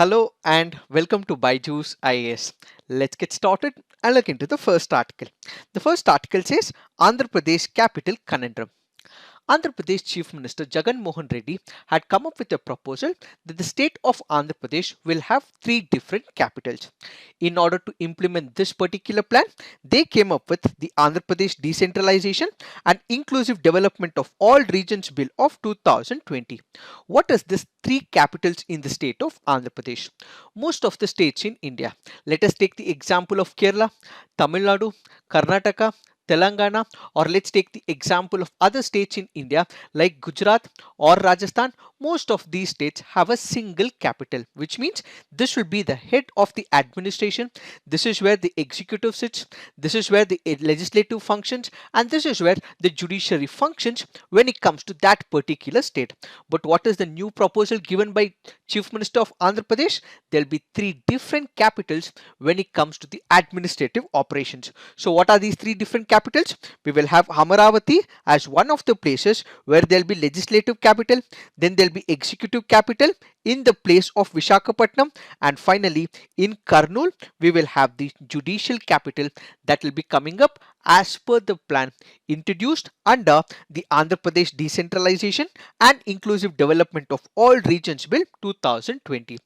Hello and welcome to Byju's IAS. Let's get started and look into the first article. The first article says Andhra Pradesh Capital Conundrum. Andhra Pradesh Chief Minister Jagan Mohan Reddy had come up with a proposal that the state of Andhra Pradesh will have three different capitals. In order to implement this particular plan, they came up with the Andhra Pradesh Decentralization and Inclusive Development of All Regions Bill of 2020. What is this three capitals in the state of Andhra Pradesh? Most of the states in India. Let us take the example of Kerala, Tamil Nadu, Karnataka, Telangana, or let's take the example of other states in India like Gujarat or Rajasthan. Most of these states have a single capital, which means this will be the head of the administration. This is where the executive sits, this is where the legislative functions, and this is where the judiciary functions when it comes to that particular state. But what is the new proposal given by Chief Minister of Andhra Pradesh? There will be three different capitals when it comes to the administrative operations. So what are these three different capitals? We will have Amaravati as one of the places where there will be legislative capital, then there will be executive capital in the place of Visakhapatnam, and finally in Kurnool we will have the judicial capital that will be coming up as per the plan introduced under the Andhra Pradesh Decentralization and Inclusive Development of All Regions Bill 2020.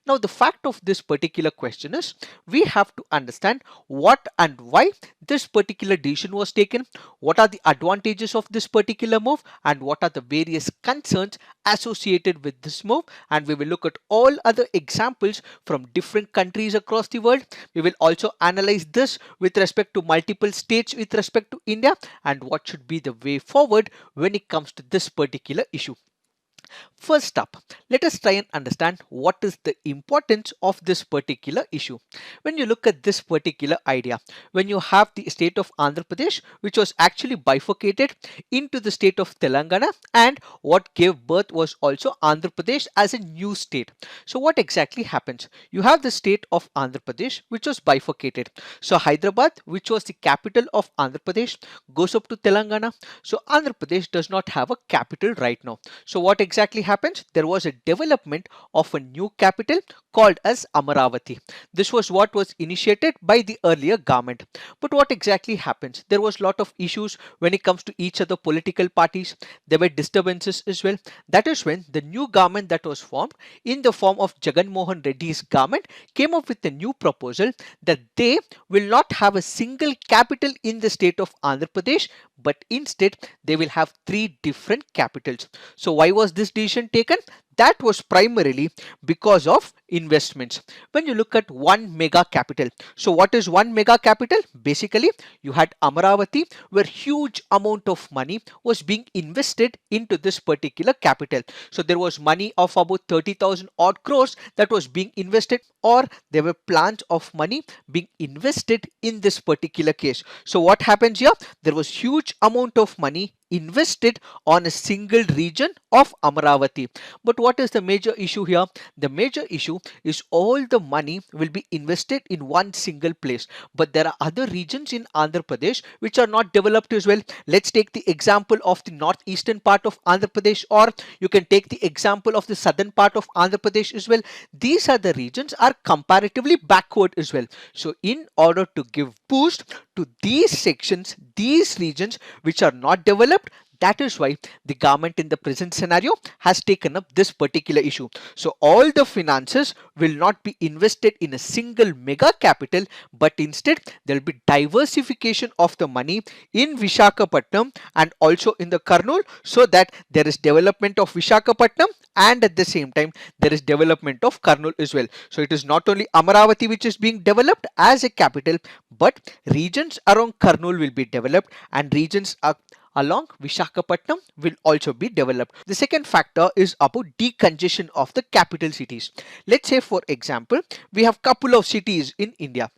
Now the fact of this particular question is we have to understand what and why this particular decision was taken, what are the advantages of this particular move, and what are the various concerns associated with this move. And we will look at all other examples from different countries across the world. We will also analyze this with respect to multiple states with respect to India, and what should be the way forward when it comes to this particular issue. First up, let us try and understand what is the importance of this particular issue. When you look at this particular idea, when you have the state of Andhra Pradesh, which was actually bifurcated into the state of Telangana, and what gave birth was also Andhra Pradesh as a new state. So what exactly happens? You have the state of Andhra Pradesh, which was bifurcated. So Hyderabad, which was the capital of Andhra Pradesh, goes up to Telangana. So Andhra Pradesh does not have a capital right now. So what exactly happens? There was a development of a new capital called as Amaravati. This was what was initiated by the earlier government. But what exactly happens? There was a lot of issues when it comes to each of the political parties. There were disturbances as well. That is when the new government that was formed in the form of Jagan Mohan Reddy's government came up with a new proposal that they will not have a single capital in the state of Andhra Pradesh, but instead they will have three different capitals. So why was this decision taken? That was primarily because of investments. When you look at one mega capital, so what is one mega capital? Basically, you had Amaravati, where huge amount of money was being invested into this particular capital. So there was money of about 30,000 odd crores that was being invested, or there were plans of money being invested in this particular case. So what happens here? There was huge amount of money invested on a single region of Amaravati. But what is the major issue here? The major issue is all the money will be invested in one single place, but there are other regions in Andhra Pradesh which are not developed as well. Let's take the example of the northeastern part of Andhra Pradesh, or you can take the example of the southern part of Andhra Pradesh as well. These are the regions are comparatively backward as well. So in order to give boost to these sections, these regions which are not developed, that is why the government in the present scenario has taken up this particular issue. So all the finances will not be invested in a single mega capital, but instead there will be diversification of the money in Visakhapatnam and also in the Kurnool, so that there is development of Visakhapatnam and at the same time there is development of Kurnool as well. So it is not only Amaravati which is being developed as a capital, but regions around Kurnool will be developed, and regions along Visakhapatnam will also be developed. The second factor is about decongestion of the capital cities. Let's say for example, we have couple of cities in India.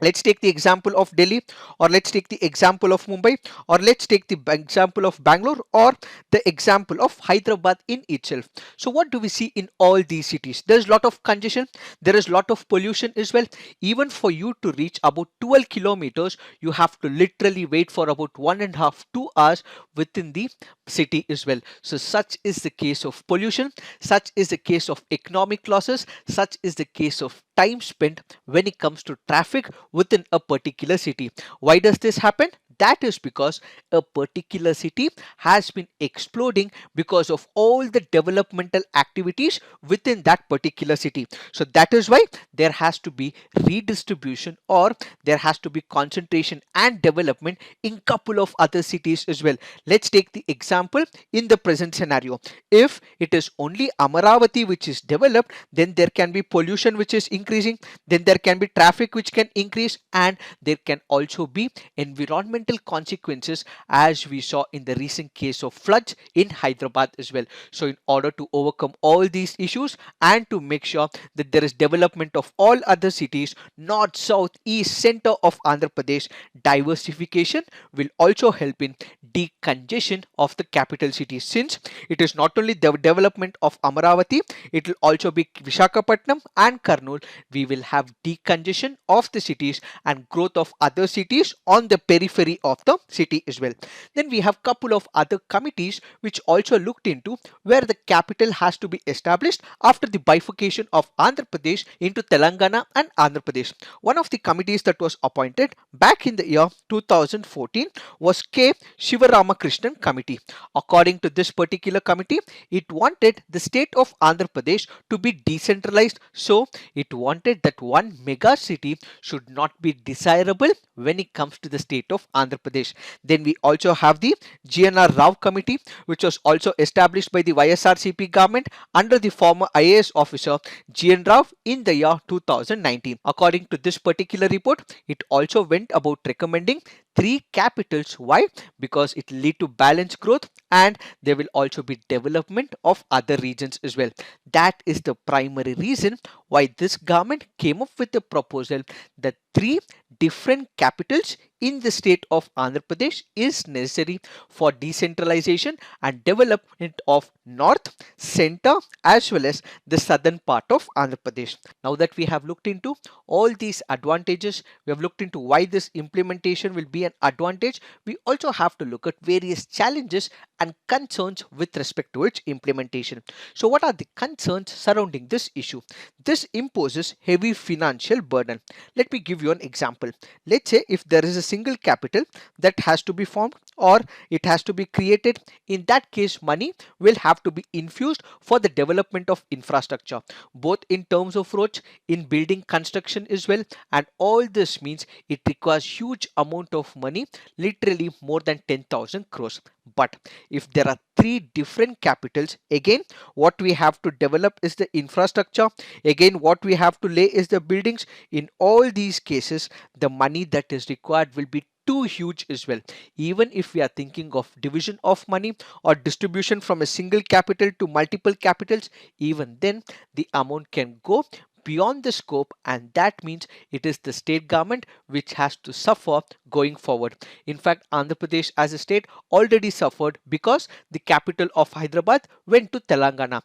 Let's take the example of Delhi, or let's take the example of Mumbai, or let's take the example of Bangalore, or the example of Hyderabad in itself. So what do we see in all these cities? There's a lot of congestion, there is a lot of pollution as well. Even for you to reach about 12 kilometers, you have to literally wait for about 1.5 2 hours within the city as well. So such is the case of pollution, such is the case of economic losses, such is the case of time spent when it comes to traffic within a particular city. Why does this happen? That is because a particular city has been exploding because of all the developmental activities within that particular city. So that is why there has to be redistribution, or there has to be concentration and development in couple of other cities as well. Let's take the example in the present scenario. If it is only Amaravati which is developed, then there can be pollution which is increasing, then there can be traffic which can increase, and there can also be environmental consequences, as we saw in the recent case of floods in Hyderabad as well. So in order to overcome all these issues and to make sure that there is development of all other cities, north, south, east, center of Andhra Pradesh, diversification will also help in decongestion of the capital cities. Since it is not only the development of Amaravati, it will also be Visakhapatnam and Kurnool. We will have decongestion of the cities and growth of other cities on the periphery of the city as well. Then we have couple of other committees which also looked into where the capital has to be established after the bifurcation of Andhra Pradesh into Telangana and Andhra Pradesh. One of the committees that was appointed back in the year 2014 was K. Shivaramakrishnan Committee. According to this particular committee, it wanted the state of Andhra Pradesh to be decentralized, so it wanted that one mega city should not be desirable when it comes to the state of Andhra Pradesh. Then we also have the GNR Rao Committee, which was also established by the YSRCP government under the former IAS officer GN Rao in the year 2019. According to this particular report, it also went about recommending three capitals. Why? Because it lead to balanced growth, and there will also be development of other regions as well. That is the primary reason why this government came up with the proposal that three different capitals in the state of Andhra Pradesh is necessary for decentralization and development of north, center, as well as the southern part of Andhra Pradesh. Now that we have looked into all these advantages, we have looked into why this implementation will be an advantage, we also have to look at various challenges and concerns with respect to its implementation. So what are the concerns surrounding this issue? This imposes heavy financial burden. Let me give you an example. Let's say if there is a single capital that has to be formed, or it has to be created, in that case money will have to be infused for the development of infrastructure, both in terms of roads, in building construction as well, and all this means it requires huge amount of money, literally more than 10,000 crores. But if there are three different capitals, again what we have to develop is the infrastructure, again what we have to lay is the buildings. In all these cases, the money that is required will be too huge as well. Even if we are thinking of division of money or distribution from a single capital to multiple capitals, even then the amount can go beyond the scope, and that means it is the state government which has to suffer going forward. In fact, Andhra Pradesh as a state already suffered because the capital of Hyderabad went to Telangana.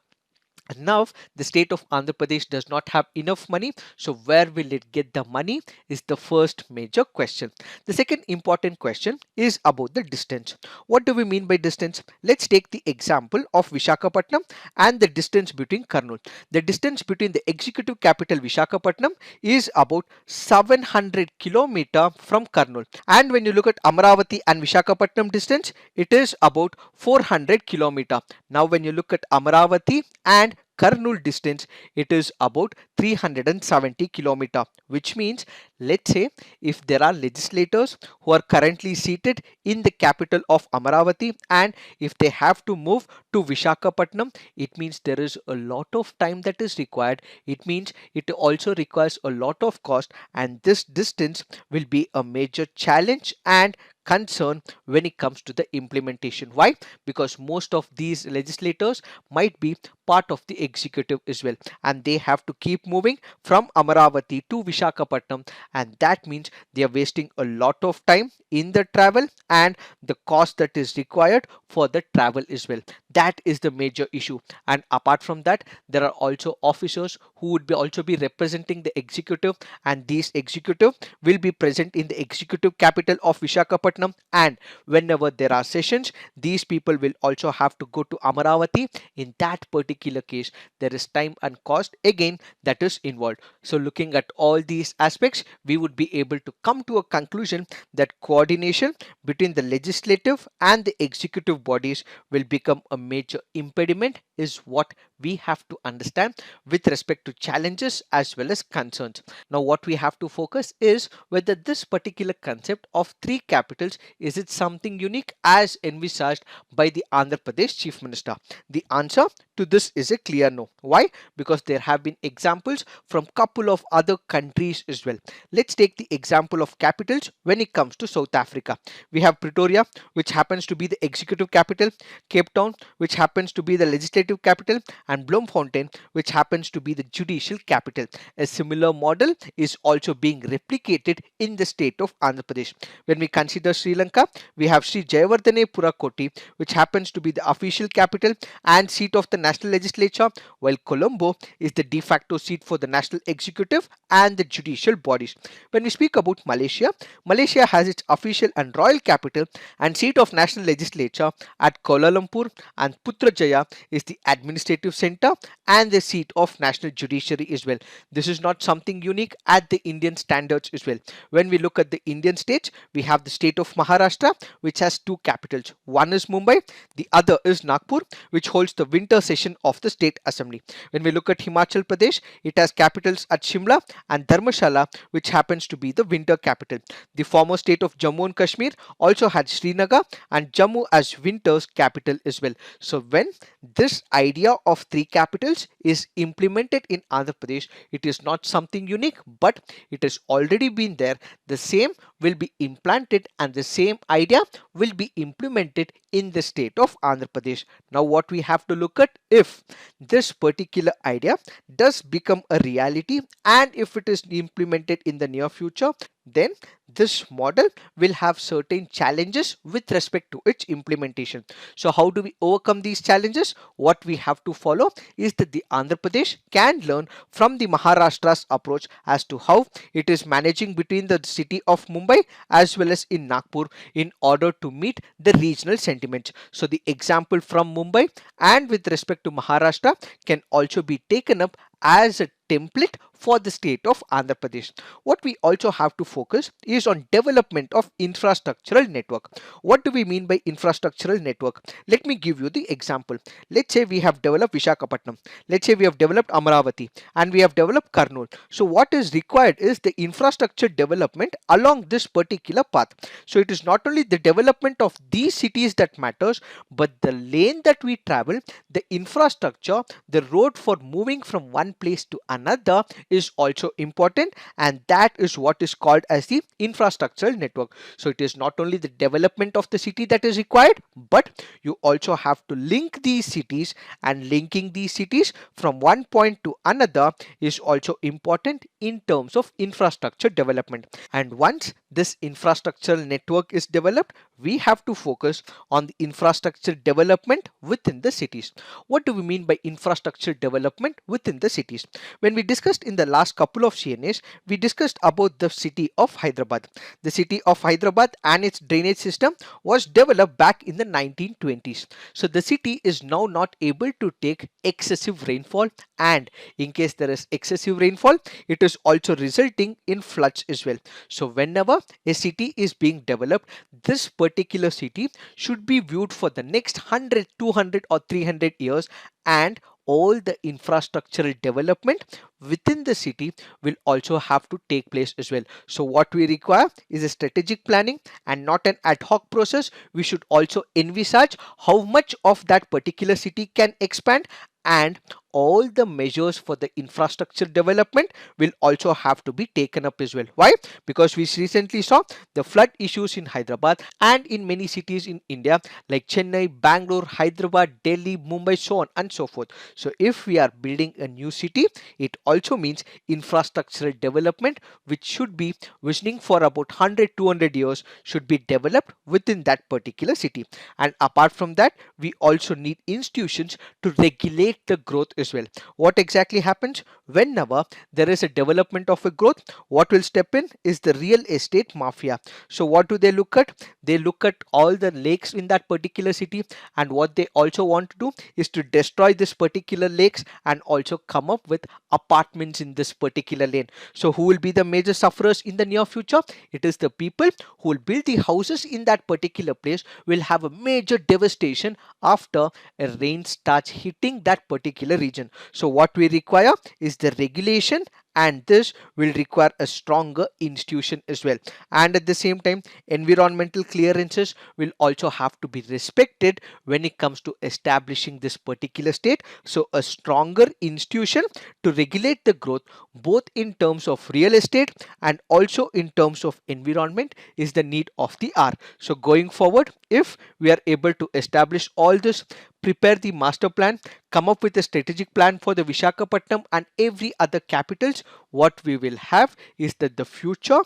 Now, the state of Andhra Pradesh does not have enough money, so where will it get the money is the first major question. The second important question is about the distance. What do we mean by distance? Let's take the example of Visakhapatnam and the distance between Kurnool. The distance between the executive capital Visakhapatnam is about 700 km from Kurnool. And when you look at Amaravati and Visakhapatnam distance, it is about 400 km. Now, when you look at Amaravati and Kurnool distance, it is about 370 km, which means, let's say if there are legislators who are currently seated in the capital of Amaravati, and if they have to move to Visakhapatnam, it means there is a lot of time that is required. It means it also requires a lot of cost, and this distance will be a major challenge and concern when it comes to the implementation. Why? Because most of these legislators might be part of the executive as well, and they have to keep moving from Amaravati to Vishakhapatnam, and that means they are wasting a lot of time in the travel and the cost that is required for the travel as well. That is the major issue. And apart from that, there are also officers who would be also be representing the executive, and these executive will be present in the executive capital of Vishakhapatnam, and whenever there are sessions, these people will also have to go to Amaravati. In that particular case, there is time and cost again that is involved. So looking at all these aspects, we would be able to come to a conclusion that coordination between the legislative and the executive bodies will become a major impediment, is what we have to understand with respect to challenges as well as concerns. Now what we have to focus is whether this particular concept of three capitals, is it something unique as envisaged by the Andhra Pradesh Chief Minister. The answer to this is a clear no. Why? Because there have been examples from couple of other countries as well. Let's take the example of capitals when it comes to South Africa. We have Pretoria, which happens to be the executive capital, Cape Town, which happens to be the legislative capital, and Bloemfontein, which happens to be the judicial capital. A similar model is also being replicated in the state of Andhra Pradesh. When we consider Sri Lanka, we have Sri Jayawardene Koti, which happens to be the official capital and seat of the national legislature, while Colombo is the de facto seat for the national executive and the judicial bodies. When we speak about Malaysia, Malaysia has its official and royal capital and seat of national legislature at Kuala Lumpur, and Putrajaya is the administrative center and the seat of national judiciary as well. This is not something unique at the Indian standards as well. When we look at the Indian states, we have the state of Maharashtra, which has two capitals. One is Mumbai, the other is Nagpur, which holds the winter session of the state assembly. When we look at Himachal Pradesh, it has capitals at Shimla and Dharmshala, which happens to be the winter capital. The former state of Jammu and Kashmir also had Srinagar and Jammu as winter's capital as well. So when this idea of three capitals is implemented in Andhra Pradesh, it is not something unique, but it has already been there. The same will be implanted and the same idea will be implemented in the state of Andhra Pradesh. Now what we have to look at, if this particular idea does become a reality and if it is implemented in the near future, then this model will have certain challenges with respect to its implementation. So how do we overcome these challenges? What we have to follow is that the Andhra Pradesh can learn from the Maharashtra's approach as to how it is managing between the city of Mumbai as well as in Nagpur in order to meet the regional sentiments. So the example from Mumbai and with respect to Maharashtra can also be taken up as a template for the state of Andhra Pradesh. What we also have to focus is on development of infrastructural network. What do we mean by infrastructural network? Let me give you the example. Let's say we have developed Vishakhapatnam. Let's say we have developed Amaravati and we have developed Kurnool. So what is required is the infrastructure development along this particular path. So it is not only the development of these cities that matters, but the lane that we travel, the infrastructure, the road for moving from one place to another is also important, and that is what is called as the infrastructural network. So it is not only the development of the city that is required, but you also have to link these cities, and linking these cities from one point to another is also important in terms of infrastructure development. And once this infrastructural network is developed, we have to focus on the infrastructure development within the cities. What do we mean by infrastructure development within the cities? When we discussed in the last couple of CNAs, we discussed about the city of Hyderabad. The city of Hyderabad and its drainage system was developed back in the 1920s. So the city is now not able to take excessive rainfall, and in case there is excessive rainfall, it is also resulting in floods as well. So whenever a city is being developed, this particular city should be viewed for the next 100, 200 or 300 years, and all the infrastructural development within the city will also have to take place as well. So what we require is a strategic planning and not an ad hoc process. We should also envisage how much of that particular city can expand, and all the measures for the infrastructure development will also have to be taken up as well. Why? Because we recently saw the flood issues in Hyderabad and in many cities in India like Chennai, Bangalore, Hyderabad, Delhi, Mumbai, so on and so forth. So if we are building a new city, it also means infrastructural development, which should be visioning for about 100-200 years, should be developed within that particular city. And apart from that, we also need institutions to regulate the growth as well. What exactly happens whenever there is a development of a growth? What will step in is the real estate mafia. So what do they look at? They look at all the lakes in that particular city, and what they also want to do is to destroy this particular lakes and also come up with apartments in this particular lane. So who will be the major sufferers in the near future? It is the people who will build the houses in that particular place will have a major devastation after a rain starts hitting that particular region. So what we require is the regulation, and this will require a stronger institution as well. And at the same time, environmental clearances will also have to be respected when it comes to establishing this particular state. So a stronger institution to regulate the growth both in terms of real estate and also in terms of environment is the need of the hour. So going forward, if we are able to establish all this, prepare the master plan, come up with a strategic plan for the Vishakhapatnam and every other capitals, what we will have is that the future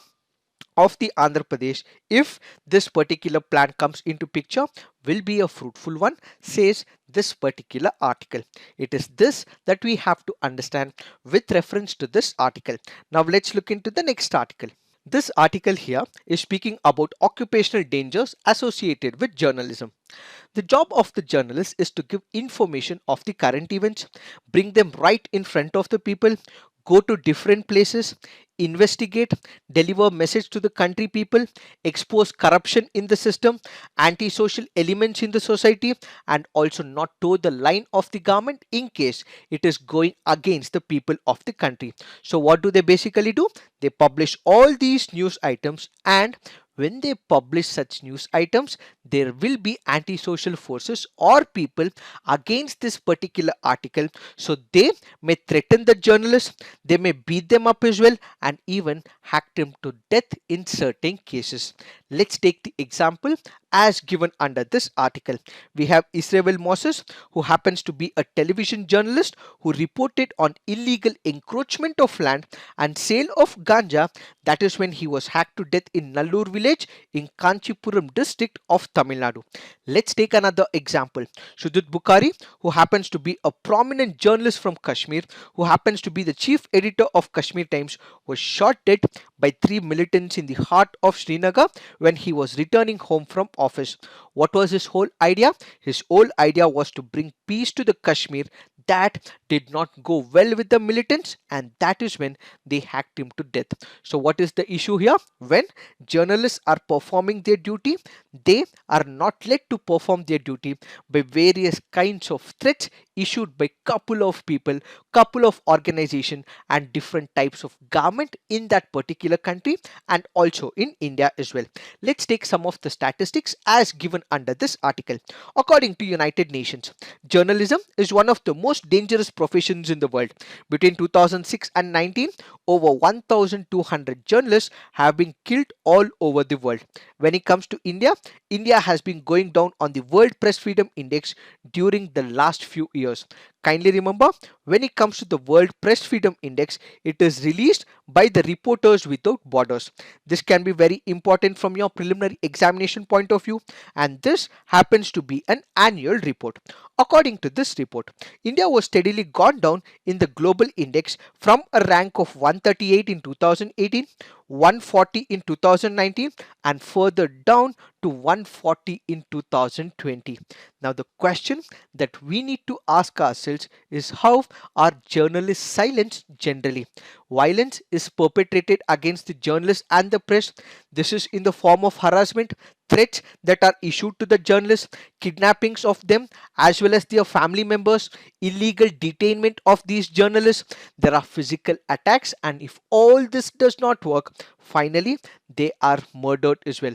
of the Andhra Pradesh, if this particular plan comes into picture, will be a fruitful one, says this particular article. It is this that we have to understand with reference to this article. Now let's look into the next article. This article here is speaking about occupational dangers associated with journalism. The job of the journalist is to give information of the current events, bring them right in front of the people, go to different places, investigate, deliver message to the country people, expose corruption in the system, antisocial elements in the society, and also not toe the line of the government in case it is going against the people of the country. So what do they basically do? They publish all these news items, and when they publish such news items, there will be antisocial forces or people against this particular article. So they may threaten the journalists, they may beat them up as well, and even hack them to death in certain cases. Let's take the example as given under this article. We have Israel Moses, who happens to be a television journalist who reported on illegal encroachment of land and sale of ganja. That is when he was hacked to death in Nallur village in Kanchipuram district of Tamil Nadu. Let's take another example. Sudhit Bukhari, who happens to be a prominent journalist from Kashmir, who happens to be the chief editor of Kashmir Times, was shot dead by three militants in the heart of Srinagar when he was returning home from office. What was his whole idea? His whole idea was to bring peace to the Kashmir. That did not go well with the militants, and that is when they hacked him to death. So what is the issue here? When journalists are performing their duty, they are not let to perform their duty by various kinds of threats issued by couple of people, couple of organization, and different types of government in that particular country and also in India as well. Let's take some of the statistics as given under this article. According to United Nations, journalism is one of the most dangerous professions in the world. Between 2006 and 19, over 1,200 journalists have been killed all over the world. When it comes to India, India has been going down on the World Press Freedom Index during the last few years. Kindly remember, when it comes to the World Press Freedom Index, it is released by the Reporters Without Borders. This can be very important from your preliminary examination point of view, and this happens to be an annual report. According to this report, India was steadily gone down in the global index from a rank of 138 in 2018, 140 in 2019, and further down to 140 in 2020. Now the question that we need to ask ourselves is, how are journalists silenced generally? Violence is perpetrated against the journalists and the press. This is in the form of harassment, threats that are issued to the journalists, kidnappings of them as well as their family members, illegal detainment of these journalists. There are physical attacks, and if all this does not work, finally they are murdered as well.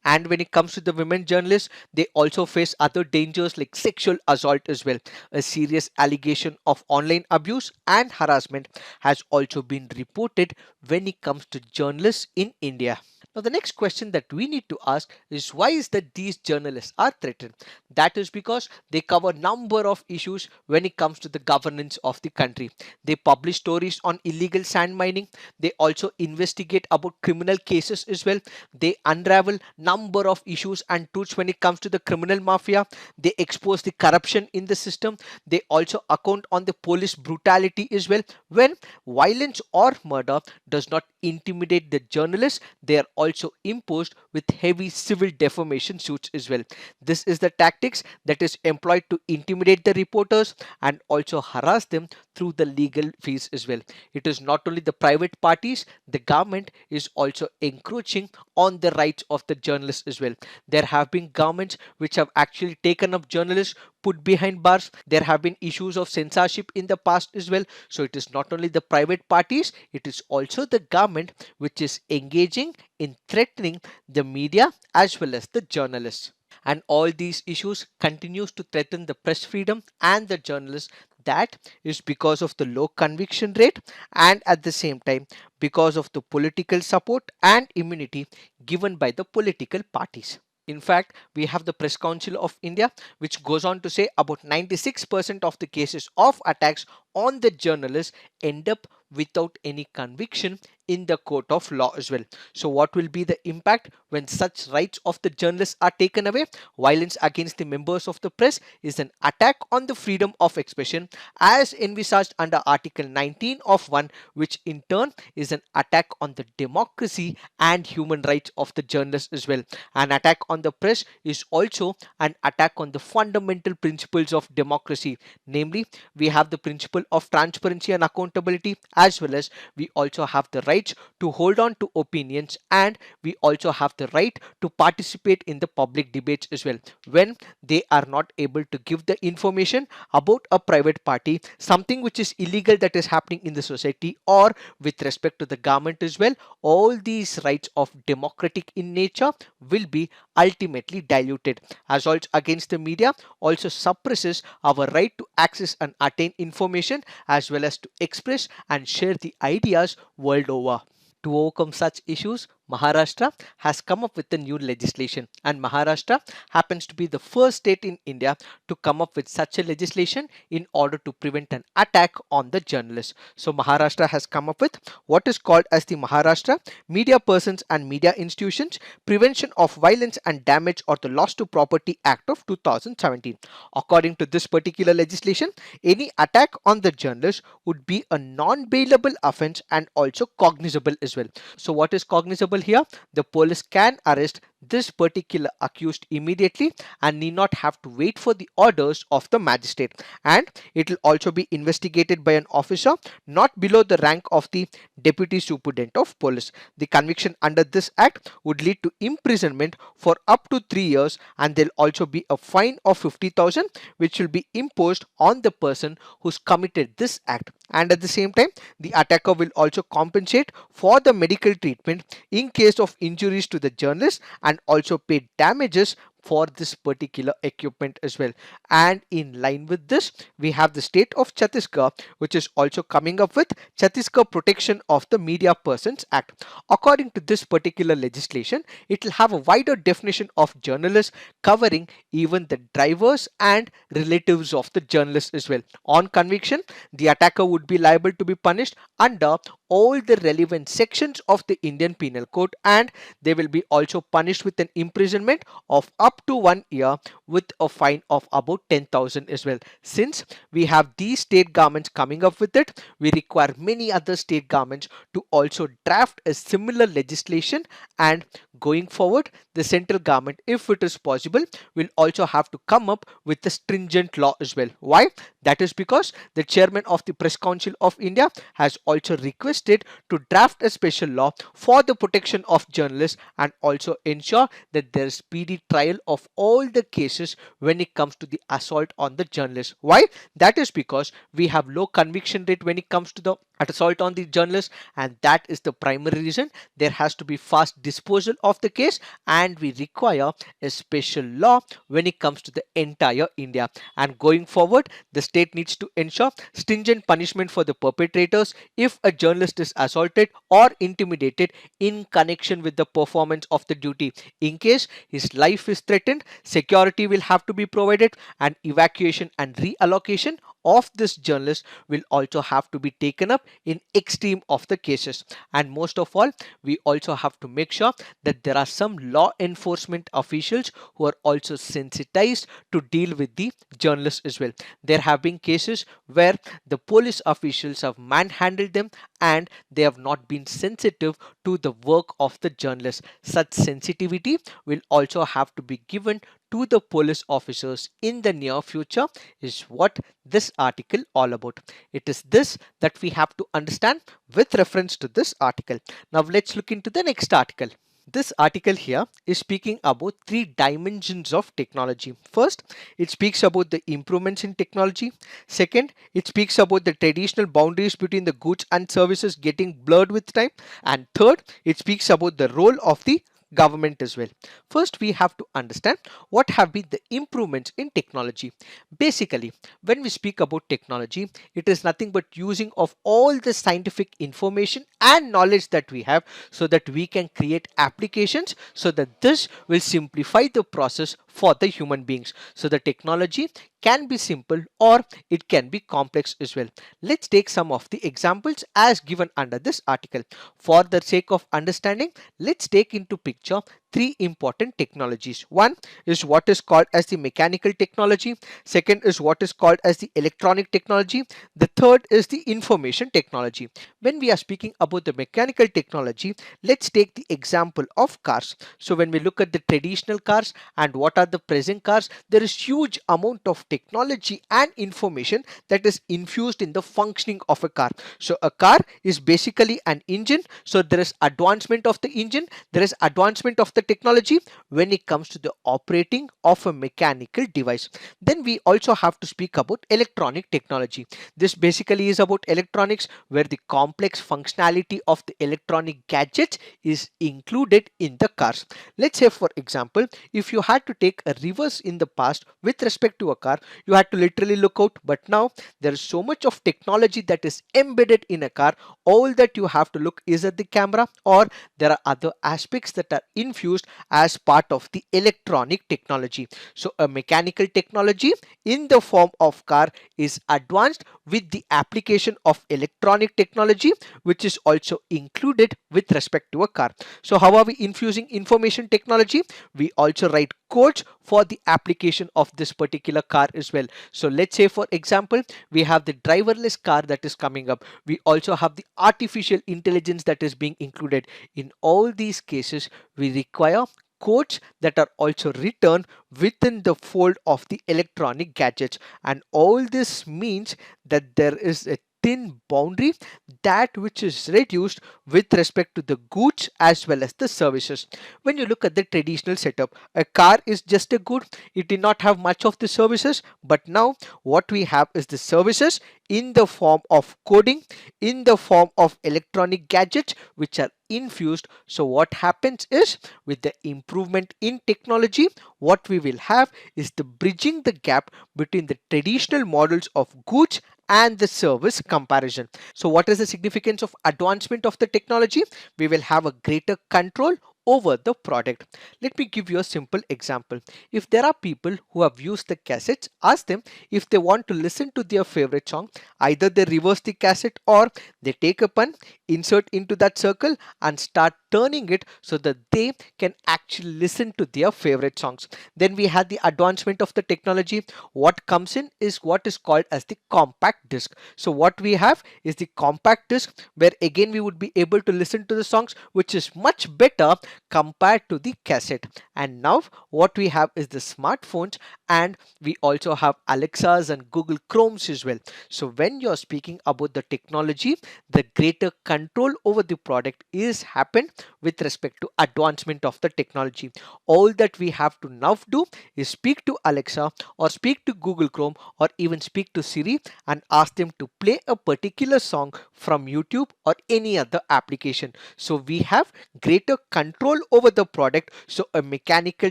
And when it comes to the women journalists, they also face other dangers like sexual assault as well. A serious allegation of online abuse and harassment has also been reported when it comes to journalists in India. Now, the next question that we need to ask is why is that these journalists are threatened? That is because they cover number of issues when it comes to the governance of the country. They publish stories on illegal sand mining. They also investigate about criminal cases as well. They unravel number of issues and truths when it comes to the criminal mafia. They expose the corruption in the system. They also account on the police brutality as well. When violence or murder does not intimidate the journalists, they are also imposed with heavy civil defamation suits as well. This is the tactics that is employed to intimidate the reporters and also harass them through the legal fees as well. It is not only the private parties, the government is also encroaching on the rights of the journalists as well. There have been governments which have actually taken up journalists, put behind bars. There have been issues of censorship in the past as well. So it is not only the private parties, it is also the government which is engaging in threatening the media as well as the journalists. And all these issues continues to threaten the press freedom and the journalists. That is because of the low conviction rate and at the same time because of the political support and immunity given by the political parties. In fact, we have the Press Council of India, which goes on to say about 96% of the cases of attacks on the journalists end up without any conviction in the court of law as well. So what will be the impact when such rights of the journalists are taken away? Violence against the members of the press is an attack on the freedom of expression as envisaged under Article 19 of 1, which in turn is an attack on the democracy and human rights of the journalists as well. An attack on the press is also an attack on the fundamental principles of democracy. Namely, we have the principle of transparency and accountability, as well as we also have the rights to hold on to opinions, and we also have the right to participate in the public debates as well. When they are not able to give the information about a private party, something which is illegal that is happening in the society or with respect to the government as well, all these rights of democratic in nature will be ultimately diluted. Assaults against the media also suppresses our right to access and attain information as well as to express and share the ideas world over. To overcome such issues, Maharashtra has come up with a new legislation, and Maharashtra happens to be the first state in India to come up with such a legislation in order to prevent an attack on the journalists. So Maharashtra has come up with what is called as the Maharashtra Media Persons and Media Institutions Prevention of Violence and Damage or the Loss to Property Act of 2017. According to this particular legislation, any attack on the journalist would be a non-bailable offense and also cognizable as well. So what is cognizable here? The police can arrest this particular accused immediately and need not have to wait for the orders of the magistrate, and it will also be investigated by an officer not below the rank of the deputy superintendent of police. The conviction under this act would lead to imprisonment for up to 3 years, and there will also be a fine of 50,000 which will be imposed on the person who's committed this act. And at the same time, the attacker will also compensate for the medical treatment in case of injuries to the journalist and also pay damages for this particular equipment as well. And in line with this, we have the state of Chhattisgarh, which is also coming up with Chhattisgarh Protection of the Media Persons Act. According to this particular legislation, it will have a wider definition of journalists, covering even the drivers and relatives of the journalists as well. On conviction, the attacker would be liable to be punished under all the relevant sections of the Indian Penal Code, and they will be also punished with an imprisonment of up to 1 year with a fine of about 10,000 as well. Since we have these state governments coming up with it, we require many other state governments to also draft a similar legislation, and going forward, the central government, if it is possible, will also have to come up with a stringent law as well. Why? That is because the chairman of the Press Council of India has also requested suggested to draft a special law for the protection of journalists and also ensure that there is speedy trial of all the cases when it comes to the assault on the journalists. Why? That is because we have low conviction rate when it comes to the assault on the journalist, and that is the primary reason there has to be fast disposal of the case, and we require a special law when it comes to the entire India. And going forward, the state needs to ensure stringent punishment for the perpetrators if a journalist is assaulted or intimidated in connection with the performance of the duty. In case his life is threatened, security will have to be provided, and evacuation and reallocation of this journalist will also have to be taken up in extreme of the cases. And most of all, we also have to make sure that there are some law enforcement officials who are also sensitized to deal with the journalists as well. There have been cases where the police officials have manhandled them and they have not been sensitive to the work of the journalists. Such sensitivity will also have to be given to the police officers in the near future, is what this article all about. It is this that we have to understand with reference to this article. Now let's look into the next article. This article here is speaking about three dimensions of technology. First, it speaks about the improvements in technology. Second, it speaks about the traditional boundaries between the goods and services getting blurred with time. And third, it speaks about the role of the government as well. First, we have to understand what have been the improvements in technology. Basically, when we speak about technology, it is nothing but using of all the scientific information and knowledge that we have so that we can create applications so that this will simplify the process for the human beings. So the technology can be simple or it can be complex as well. Let's take some of the examples as given under this article. For the sake of understanding, let's take into picture three important technologies. One is what is called as the mechanical technology. Second is what is called as the electronic technology. The third is the information technology. When we are speaking about the mechanical technology, let's take the example of cars. So when we look at the traditional cars and what are the present cars, there is huge amount of technology and information that is infused in the functioning of a car. So a car is basically an engine. So there is advancement of the engine, there is advancement of the technology when it comes to the operating of a mechanical device. Then we also have to speak about electronic technology. This basically is about electronics, where the complex functionality of the electronic gadgets is included in the cars. Let's say, for example, if you had to take a reverse in the past with respect to a car, you had to literally look out, but now there is so much of technology that is embedded in a car. All that you have to look is at the camera, or there are other aspects that are infused as part of the electronic technology. So a mechanical technology in the form of car is advanced with the application of electronic technology, which is also included with respect to a car. So how are we infusing information technology? We also write codes for the application of this particular car as well. So let's say, for example, we have the driverless car that is coming up. We also have the artificial intelligence that is being included. In all these cases, we require codes that are also written within the fold of the electronic gadgets, and all this means that there is a thin boundary that which is reduced with respect to the goods as well as the services. When you look at the traditional setup, a car is just a good, it did not have much of the services, but now what we have is the services in the form of coding, in the form of electronic gadgets which are infused. So what happens is, with the improvement in technology, what we will have is the bridging the gap between the traditional models of goods and the service comparison. So what is the significance of advancement of the technology? We will have a greater control over the product. Let me give you a simple example. If there are people who have used the cassettes, ask them if they want to listen to their favorite song. Either they reverse the cassette or they take a pen, insert into that circle and start turning it so that they can actually listen to their favorite songs. Then we had the advancement of the technology. What comes in is what is called as the compact disc. So what we have is the compact disc, where again we would be able to listen to the songs, which is much better compared to the cassette. And now what we have is the smartphones and we also have Alexas and Google Chromes as well. So when you're speaking about the technology, the greater control over the product is happened with respect to advancement of the technology. All that we have to now do is speak to Alexa or speak to Google Chrome or even speak to Siri and ask them to play a particular song from YouTube or any other application. So we have greater control over the product. So a mechanical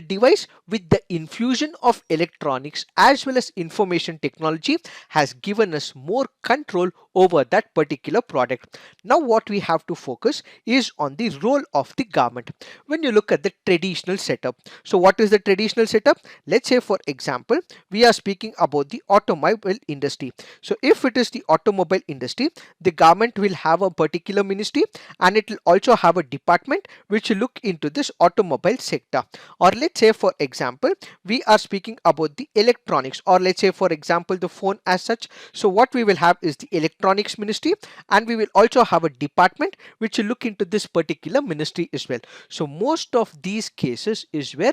device with the infusion of electronics as well as information technology has given us more control over that particular product. Now what we have to focus is on the role of the government. When you look at the traditional setup, so what is the traditional setup? Let's say for example, we are speaking about the automobile industry. So if it is the automobile industry, the government will have a particular ministry and it will also have a department which will look into this automobile sector. Or let's say for example, we are speaking about the electronics, or let's say for example the phone as such. So what we will have is the electronics ministry and we will also have a department which will look into this particular ministry as well. So most of these cases is where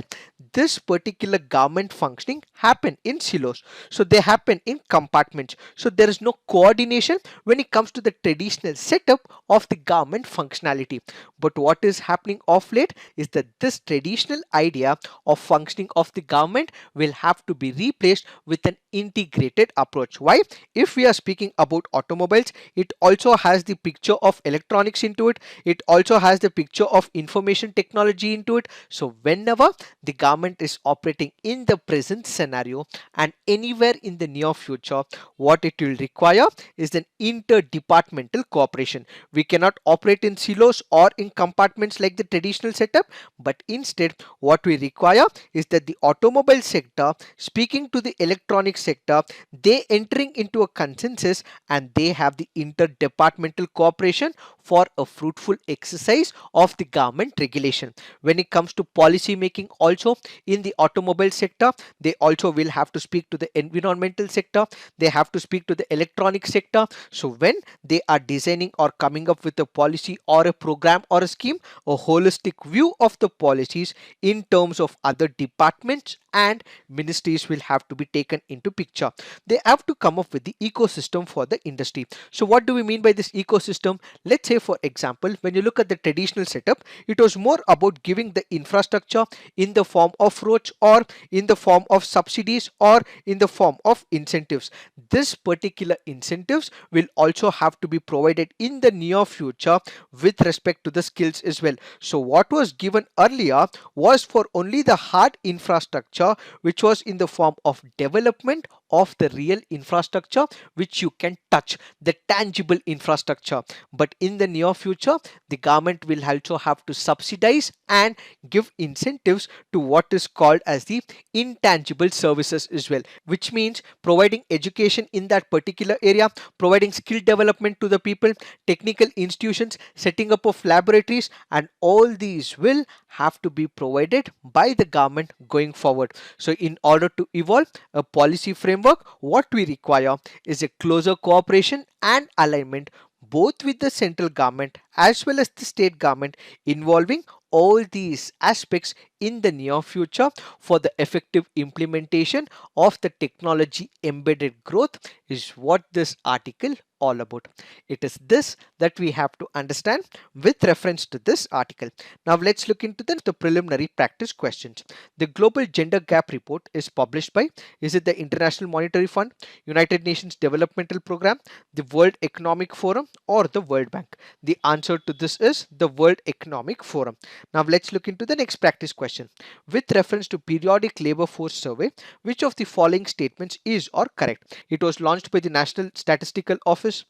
this particular government functioning happen in silos. So they happen in compartments. So there is no coordination when it comes to the traditional setup of the government functionality. But what is happening of late is that this traditional idea of functioning of the government will have to be replaced with an integrated approach. Why? If we are speaking about automobiles, it also has the picture of electronics into it. It also has the picture of information technology into it. So whenever the government is operating in the present scenario and anywhere in the near future, what it will require is an interdepartmental cooperation. We cannot operate in silos or in compartments like the traditional setup, but instead what we require is that the automobile sector speaking to the electronic sector, they entering into a consensus and they have the interdepartmental cooperation for a fruitful exercise of the government regulation. When it comes to policy making also in the automobile sector, they also will have to speak to the environmental sector, they have to speak to the electronic sector. So when they are designing or coming up with a policy or a program or a scheme, a holistic view of the policies in terms of other departments and ministries will have to be taken into picture. They have to come up with the ecosystem for the industry. So what do we mean by this ecosystem? Let's say for example, when you look at the traditional setup, it was more about giving the infrastructure in the form of roads or in the form of subsidies or in the form of incentives. This particular incentives will also have to be provided in the near future with respect to the skills as well. So what was given earlier was for only the hard infrastructure, which was in the form of development of the real infrastructure which you can touch, the tangible infrastructure. But in the near future, the government will also have to subsidize and give incentives to what is called as the intangible services as well, which means providing education in that particular area, providing skill development to the people, technical institutions, setting up of laboratories, and all these will have to be provided by the government going forward. So in order to evolve a policy framework, what we require is a closer cooperation and alignment both with the central government as well as the state government, involving all these aspects in the near future for the effective implementation of the technology embedded growth is what this article all about. It is this that we have to understand with reference to this article. Now let's look into the preliminary practice questions. The Global Gender Gap Report is published by, is it the International Monetary Fund, United Nations Developmental Program, the World Economic Forum, or the World Bank? The answer to this is the World Economic Forum. Now let's look into the next practice question. With reference to periodic labor force survey, which of the following statements is or correct? It was launched by the National Statistical Office.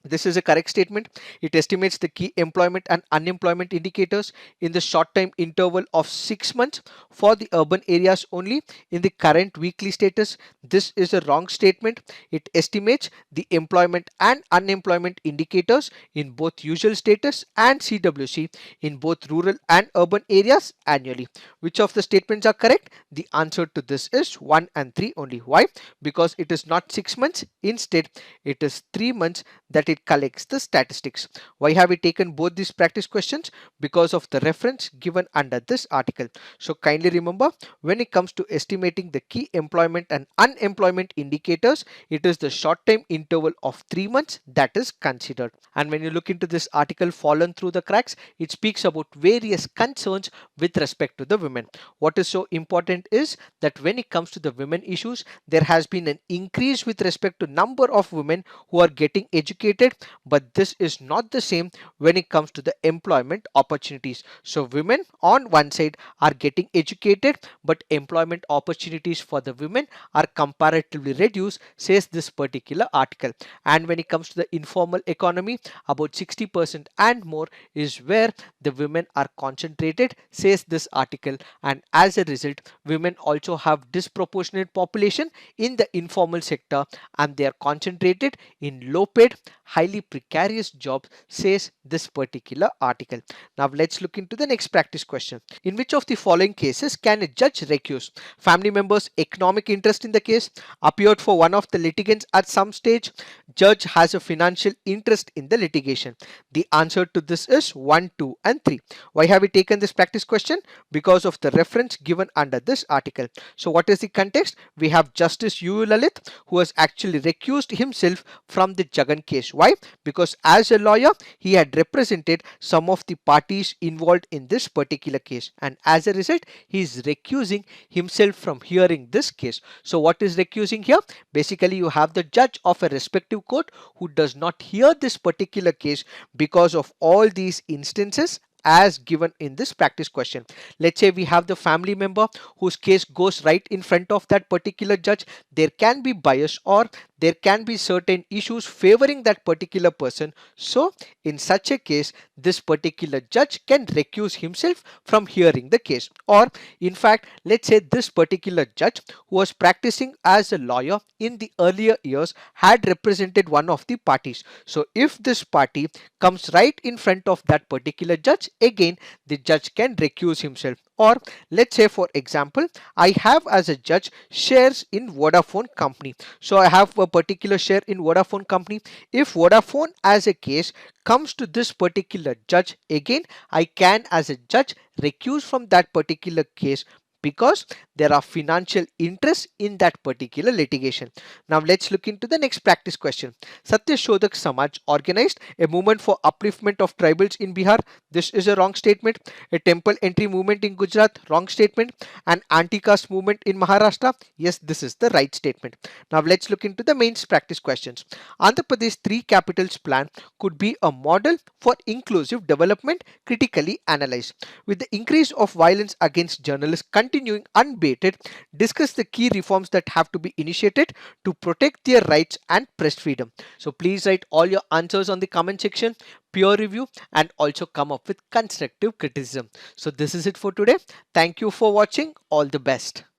This is a correct statement. It estimates the key employment and unemployment indicators in the short time interval of 6 months for the urban areas only in the current weekly status. This is a wrong statement. It estimates the employment and unemployment indicators in both usual status and CWC in both rural and urban areas annually. Which of the statements are correct? The answer to this is 1 and 3 only. Why? Because it is not 6 months. Instead, it is 3 months, that it collects the statistics. Why have we taken both these practice questions? Because of the reference given under this article. So kindly remember, when it comes to estimating the key employment and unemployment indicators, it is the short time interval of 3 months that is considered. And when you look into this article Fallen Through the Cracks, it speaks about various concerns with respect to the women. What is so important is that when it comes to the women issues, there has been an increase with respect to number of women who are getting educated, but this is not the same when it comes to the employment opportunities. So women on one side are getting educated, but employment opportunities for the women are comparatively reduced, says this particular article. And when it comes to the informal economy, about 60% and more is where the women are concentrated, says this article. And as a result, women also have disproportionate population in the informal sector, and they are concentrated in low paid, highly precarious jobs, says this particular article. Now let's look into the next practice question. In which of the following cases can a judge recuse? Family members' economic interest in the case, appeared for one of the litigants at some stage, judge has a financial interest in the litigation. The answer to this is 1, 2 and 3. Why have we taken this practice question? Because of the reference given under this article. So what is the context? We have Justice U. Lalit, who has actually recused himself from the Jagan case. Why? Because as a lawyer, he had represented some of the parties involved in this particular case, and as a result, he is recusing himself from hearing this case. So what is recusing here? Basically, you have the judge of a respective court who does not hear this particular case because of all these instances as given in this practice question. Let's say we have the family member whose case goes right in front of that particular judge. There can be bias, or there can be certain issues favoring that particular person. So in such a case, this particular judge can recuse himself from hearing the case. Or in fact, let's say this particular judge who was practicing as a lawyer in the earlier years had represented one of the parties. So if this party comes right in front of that particular judge, again the judge can recuse himself. Or let's say, for example, I have as a judge shares in Vodafone company. So I have a particular share in Vodafone company. If Vodafone as a case comes to this particular judge, again I can as a judge recuse from that particular case because there are financial interests in that particular litigation. Now let's look into the next practice question. Satya Shodhak Samaj organized a movement for upliftment of tribals in Bihar. This is a wrong statement. A temple entry movement in Gujarat, wrong statement. An anti-caste movement in Maharashtra, yes, this is the right statement. Now let's look into the mains practice questions. Andhra Pradesh 3 capitals plan could be a model for inclusive development, critically analyzed. With the increase of violence against journalists continuing unabated, discuss the key reforms that have to be initiated to protect their rights and press freedom. So please write all your answers on the comment section, peer review, and also come up with constructive criticism. So this is it for today. Thank you for watching. All the best.